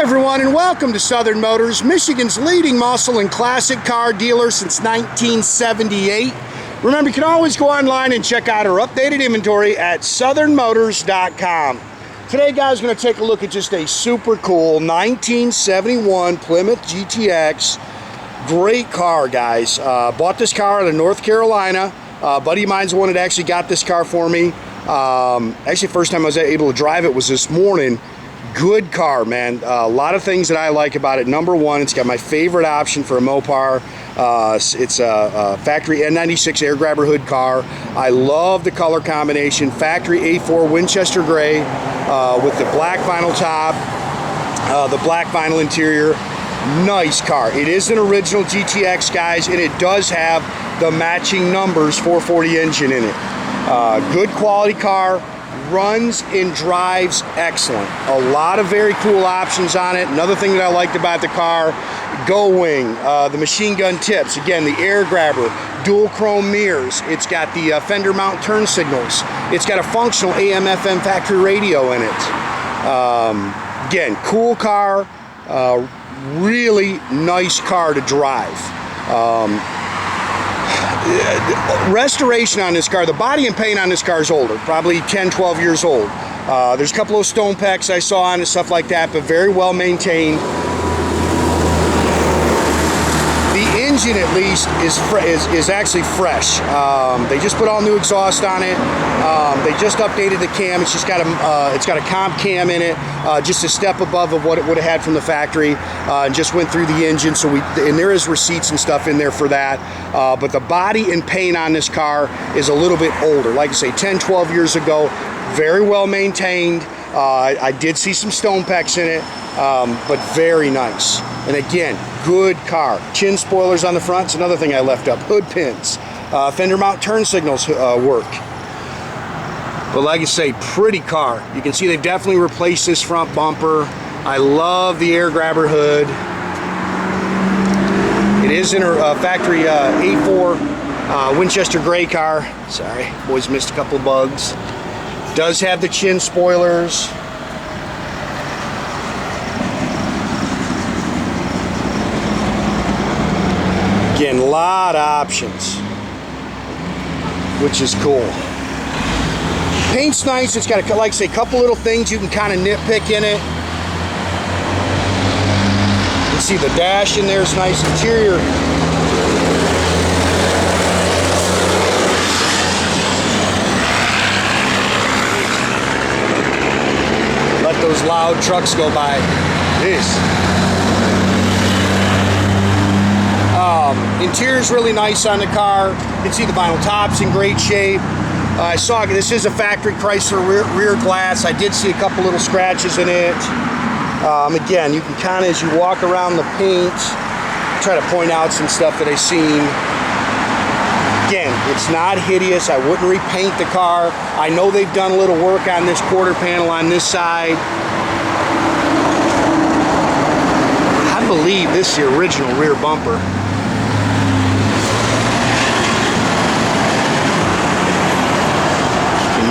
everyone, and welcome to Southern Motors, Michigan's leading muscle and classic car dealer since 1978. Remember, you can always go online and check out our updated inventory at southernmotors.com. Today, guys, we're going to take a look at just a super cool 1971 Plymouth GTX. Great car, guys. Bought this car out of North Carolina. A buddy of mine's the one that actually got this car for me. Actually, first time I was able to drive it was this morning. Good car, man. A lot of things that I like about it. Number one, it's got my favorite option for a Mopar. It's a factory N96 air grabber hood car. I love the color combination. Factory A4 Winchester gray with the black vinyl top, the black vinyl interior. Nice car. It is an original GTX, guys, and it does have the matching numbers 440 engine in it. Good quality car. Runs and drives excellent. A lot of very cool options on it. Another thing that I liked about the car, gull wing, the machine gun tips, again, the air grabber, dual chrome mirrors. It's got the fender mount turn signals. It's got a functional AM/FM factory radio in it. Again, cool car, really nice car to drive. Restoration on this car, the body and paint on this car is older, probably 10-12 years old. There's a couple of stone pecks I saw on it, stuff like that, but very well maintained. The engine, at least, is actually fresh. They just put all new exhaust on it. They just updated the cam. It's just got a comp cam in it, just a step above of what it would have had from the factory. And just went through the engine, and there is receipts and stuff in there for that. But the body and paint on this car is a little bit older. Like I say, 10-12 years ago. Very well maintained. I did see some stone pecks in it, but very nice. And again, good car. Chin spoilers on the front. It's another thing I left up. Hood pins. Fender mount turn signals work. But like I say, pretty car. You can see they've definitely replaced this front bumper. I love the air grabber hood. It is in a factory A4 Winchester gray car. Sorry, boys missed a couple of bugs. Does have the chin spoilers. Again, a lot of options, which is cool. Paint's nice. It's got, like I say, a couple little things you can kind of nitpick in it. You can see the dash in there is nice. Interior. Let those loud trucks go by. Jeez. Interior's really nice on the car. You can see the vinyl top's in great shape. I saw this is a factory Chrysler rear glass. I did see a couple little scratches in it. Again, you can kind of, as you walk around the paint, try to point out some stuff that I've seen. Again, it's not hideous. I wouldn't repaint the car. I know they've done a little work on this quarter panel on this side. I believe this is the original rear bumper.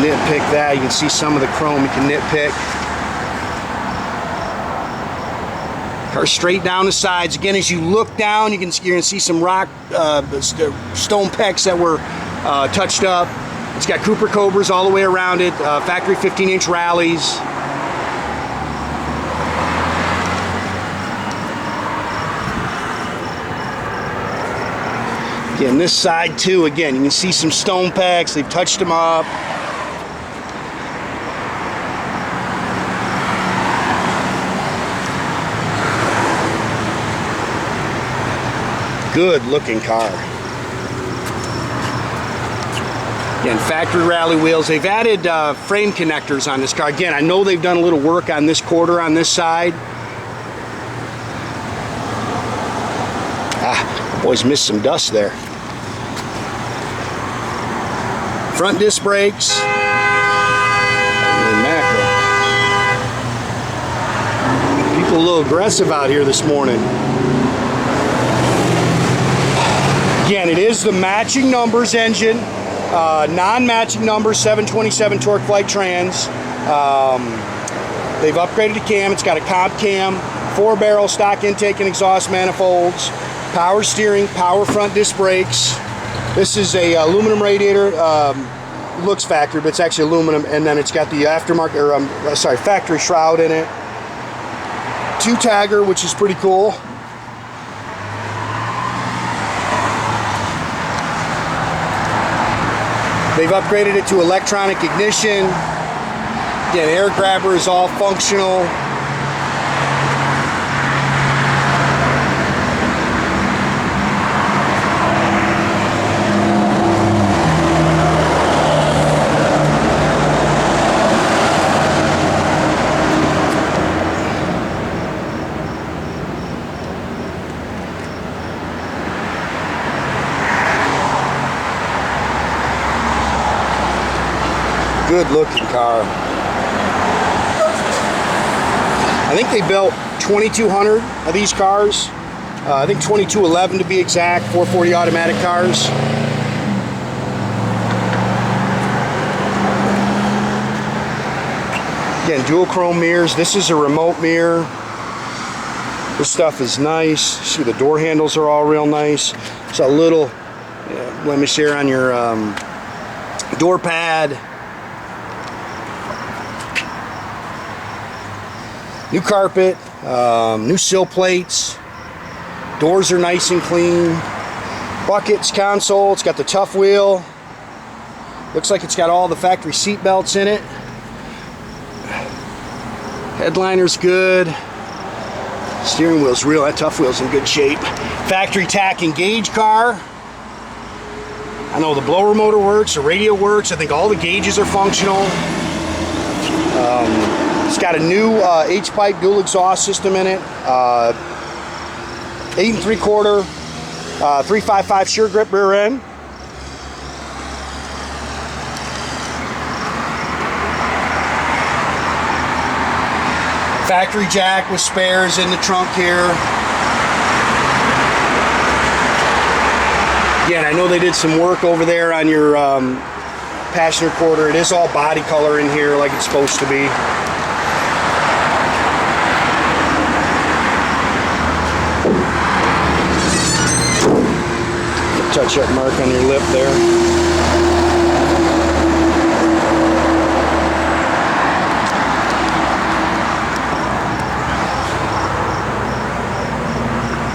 Nitpick that. You can see some of the chrome you can nitpick. Car straight down the sides. Again, as you look down, you're going to see some rock stone pecks that were touched up. It's got Cooper Cobras all the way around it. Factory 15-inch rallies. Again, this side too. Again, you can see some stone pecks. They've touched them up. Good looking car. Again, factory rally wheels. They've added frame connectors on this car. Again, I know they've done a little work on this quarter on this side. Boys missed some dust there. Front disc brakes. Holy mackerel. People a little aggressive out here this morning. Again, it is the matching numbers engine, non-matching numbers, 727 Torqueflite trans. They've upgraded the cam. It's got a comp cam. 4-barrel stock intake and exhaust manifolds, power steering, power front disc brakes. This is a aluminum radiator. Looks factory, but it's actually aluminum, and then it's got the aftermarket, or factory shroud in it. 2-tagger, which is pretty cool. They've upgraded it to electronic ignition. Again, air grabber is all functional. Good looking car. I think they built 2,200 of these cars. I think 2211 to be exact, 440 automatic cars. Again, dual chrome mirrors. This is a remote mirror. This stuff is nice. See, the door handles are all real nice. It's a little blemish here on your door pad. New carpet, new sill plates, doors are nice and clean, buckets, console, it's got the Tuff wheel, looks like it's got all the factory seat belts in it, headliner's good, steering wheel's real, that Tuff wheel's in good shape, factory tach and gauge car. I know the blower motor works, the radio works, I think all the gauges are functional. It's got a new H-pipe dual exhaust system in it, 8 3/4, 355 sure grip rear end. Factory jack with spares in the trunk here. Again, I know they did some work over there on your passenger quarter. It is all body color in here like it's supposed to be. Touch up mark on your lip there.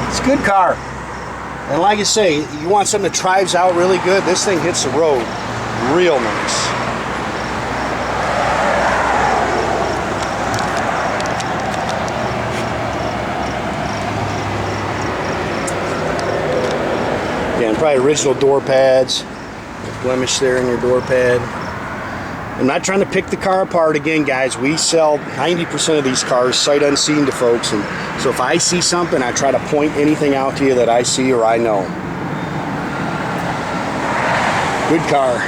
It's a good car. And like I say, you want something that drives out really good, this thing hits the road real nice. Again, probably original door pads. Blemish there in your door pad. I'm not trying to pick the car apart. Again, guys, we sell 90% of these cars sight unseen to folks, and so if I see something, I try to point anything out to you that I see or I know. Good car.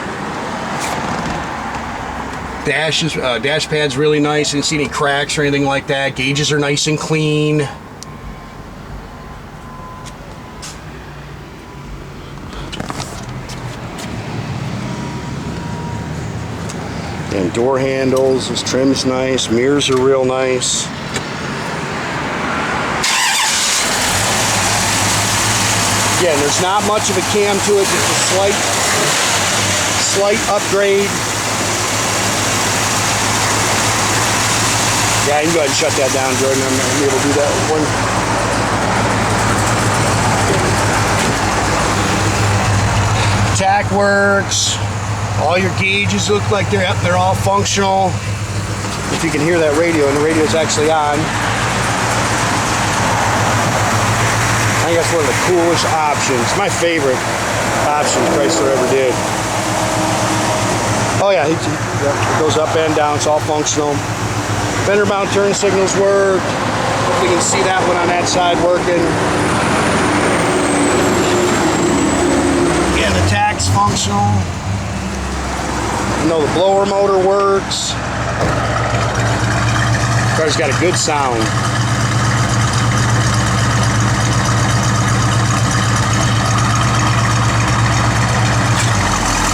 Dash pad's really nice. Didn't see any cracks or anything like that. Gauges are nice and clean. And door handles, this trim's nice, mirrors are real nice. Again, there's not much of a cam to it, just a slight upgrade. Yeah, you can go ahead and shut that down, Jordan. I'm not going to be able to do that with one. Tach works. All your gauges look like they're all functional. If you can hear that radio, and the radio's actually on. I think that's one of the coolest options. My favorite option Chrysler ever did. Oh yeah, it goes up and down, it's all functional. Fender mount turn signals work. Hopefully you can see that one on that side working. Again, the tach's functional. You know the blower motor works. Car's got a good sound.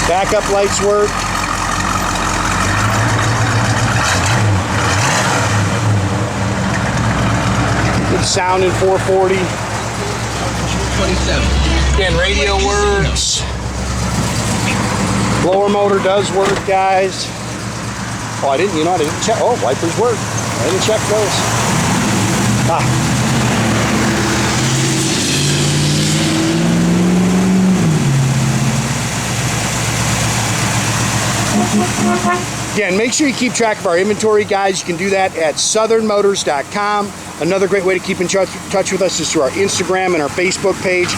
Backup lights work. sounding 440. 27. Again, radio works. Blower motor does work, guys. Oh, I didn't check. Oh, wipers work. I didn't check those. Again, make sure you keep track of our inventory, guys. You can do that at southernmotors.com. Another great way to keep in touch with us is through our Instagram and our Facebook page.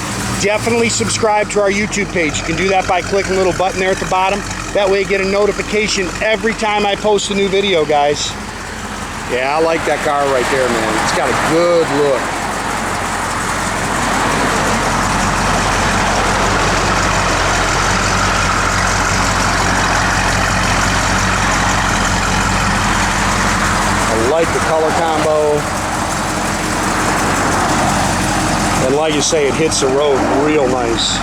Definitely subscribe to our YouTube page. You can do that by clicking the little button there at the bottom. That way you get a notification every time I post a new video, guys. Yeah, I like that car right there, man. It's got a good look. I like the color combo. And like you say, it hits the road real nice.